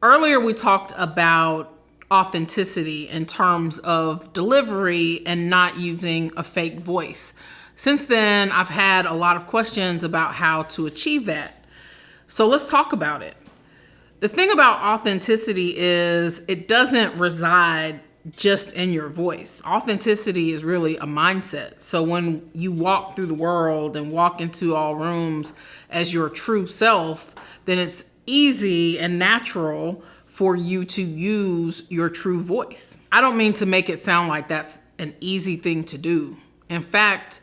Earlier, we talked about authenticity in terms of delivery and not using a fake voice. Since then, I've had a lot of questions about how to achieve that. So let's talk about it. The thing about authenticity is it doesn't reside just in your voice. Authenticity is really a mindset. So when you walk through the world and walk into all rooms as your true self, then it's easy and natural for you to use your true voice. I don't mean to make it sound like that's an easy thing to do. In fact,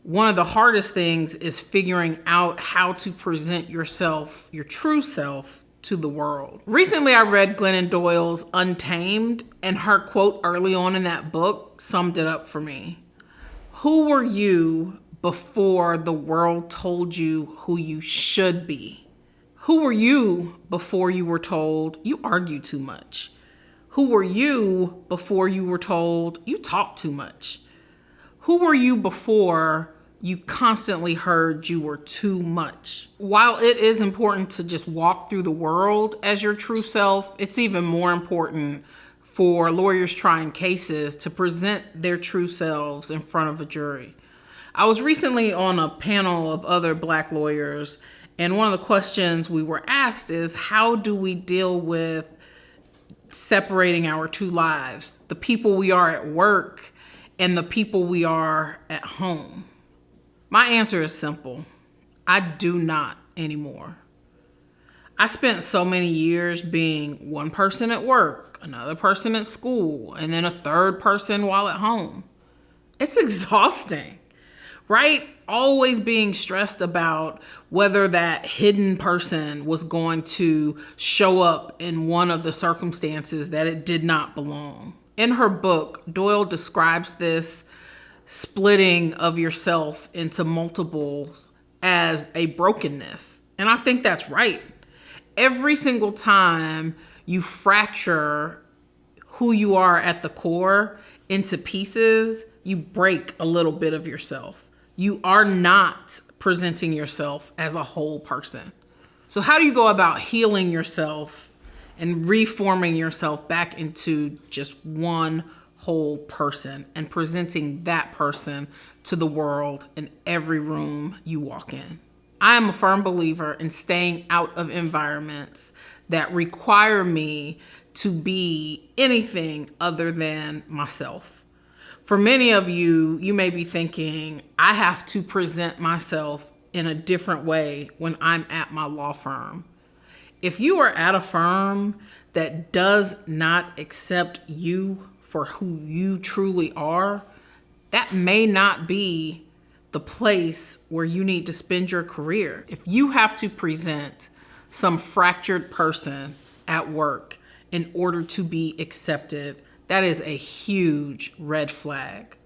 one of the hardest things is figuring out how to present yourself, your true self, to the world. Recently, I read Glennon Doyle's Untamed, and her quote early on in that book summed it up for me. Who were you before the world told you who you should be? Who were you before you were told you argue too much? Who were you before you were told you talk too much? Who were you before you constantly heard you were too much? While it is important to just walk through the world as your true self, it's even more important for lawyers trying cases to present their true selves in front of a jury. I was recently on a panel of other Black lawyers, and one of the questions we were asked is, how do we deal with separating our two lives, the people we are at work and the people we are at home? My answer is simple. I do not anymore. I spent so many years being one person at work, another person at school, and then a third person while at home. It's exhausting, right? Always being stressed about whether that hidden person was going to show up in one of the circumstances that it did not belong. In her book, Doyle describes this splitting of yourself into multiples as a brokenness. And I think that's right. Every single time you fracture who you are at the core into pieces, you break a little bit of yourself. You are not presenting yourself as a whole person. So how do you go about healing yourself and reforming yourself back into just one whole person and presenting that person to the world in every room you walk in? I am a firm believer in staying out of environments that require me to be anything other than myself. For many of you, you may be thinking, I have to present myself in a different way when I'm at my law firm. If you are at a firm that does not accept you for who you truly are, that may not be the place where you need to spend your career. If you have to present some fractured person at work in order to be accepted, that is a huge red flag.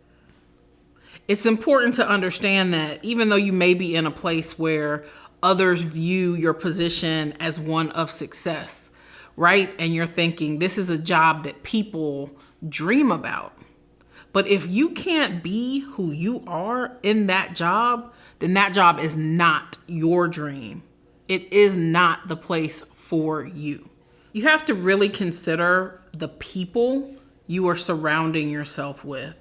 It's important to understand that even though you may be in a place where others view your position as one of success, right? And you're thinking, this is a job that people dream about. But if you can't be who you are in that job, then that job is not your dream. It is not the place for you. You have to really consider the people you are surrounding yourself with.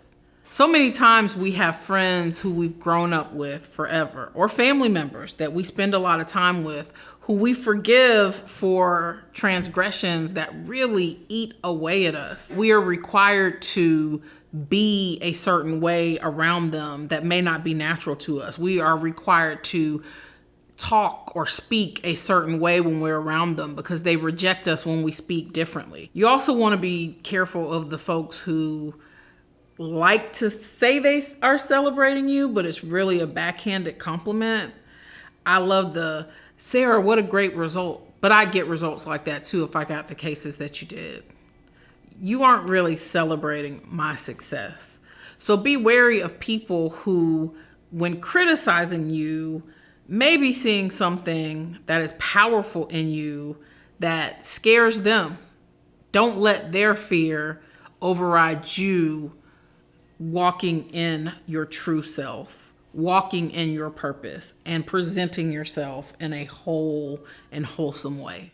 So many times we have friends who we've grown up with forever, or family members that we spend a lot of time with, who we forgive for transgressions that really eat away at us. We are required to be a certain way around them that may not be natural to us. We are required to talk or speak a certain way when we're around them because they reject us when we speak differently. You also want to be careful of the folks who like to say they are celebrating you, but it's really a backhanded compliment. I love the, Sara, what a great result. But I get results like that too if I got the cases that you did. You aren't really celebrating my success. So be wary of people who, when criticizing you, may be seeing something that is powerful in you that scares them. Don't let their fear override you walking in your true self, walking in your purpose, and presenting yourself in a whole and wholesome way.